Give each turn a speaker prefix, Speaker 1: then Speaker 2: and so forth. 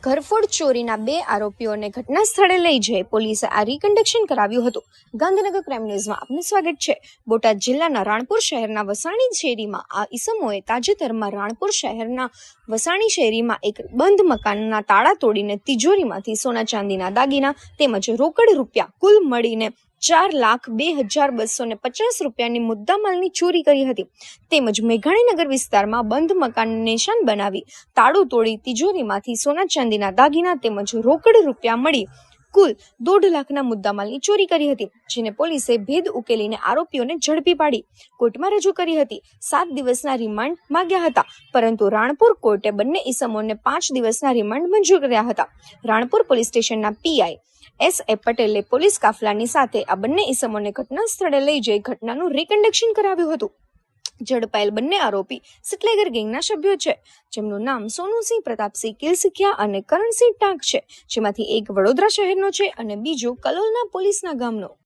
Speaker 1: ઘરફોડ ચોરીના 2 આરોપીઓને ઘટના સ્થળે લઈ જઈ પોલીસે આ રિકન્ડક્શન કરાવ્યું હતું। ગાંધીનગર ક્રાઇમ ન્યૂઝમાં આપનું સ્વાગત છે। બોટાદ જિલ્લાના રાણપુર શહેરના વસાણી શેરીમાં આ ઈસમોએ તાજેતરમાં રાણપુર શહેરના વસાણી શેરીમાં એક બંધ મકાનના તાળા તોડીને તિજોરીમાંથી સોના ચાંદીના દાગીના તેમજ રોકડ રૂપિયા કુલ મળીને 4,02,250 રૂપિયાની મુદ્દામાલની ચોરી કરી હતી। તેમજ મેઘાણીનગર વિસ્તારમાં બંધ મકાનને નિશાન બનાવી તાળું તોડી તિજોરીમાંથી સોના ચાંદીના દાગીના તેમજ રોકડ રૂપિયા મળી કુલ 1.5 લાખના મુદ્દામાલની ચોરી કરી હતી, જેને પોલીસે ભેદ ઉકેલીને આરોપીઓને ઝડપી પાડી કોર્ટમાં રજૂ કરી હતી। 7 દિવસના રિમાન્ડ માંગ્યા હતા, પરંતુ રાણપુર કોર્ટે બંને ઈસમોને 5 દિવસના રિમાન્ડ મંજૂર કર્યા હતા। રાણપુર પોલીસ સ્ટેશનના પીઆઈ S.A. પટેલે પોલીસ કાફલાની સાથે આ બંને ઈસમોને ઘટના સ્થળે લઈ જઈ ઘટનાનું રિકન્ડક્શન કરાવ્યું હતું। ઝડપાયેલ બંને આરોપી સિટલેગર ગેંગના સભ્યો છે, જેમનું નામ સોનુસિંહ પ્રતાપસિંહ કિલસિખિયા અને કરણસિંહ ટાંક છે, જેમાંથી એક વડોદરા શહેરનો છે અને બીજો કલોલના પોલીસના ગામનો।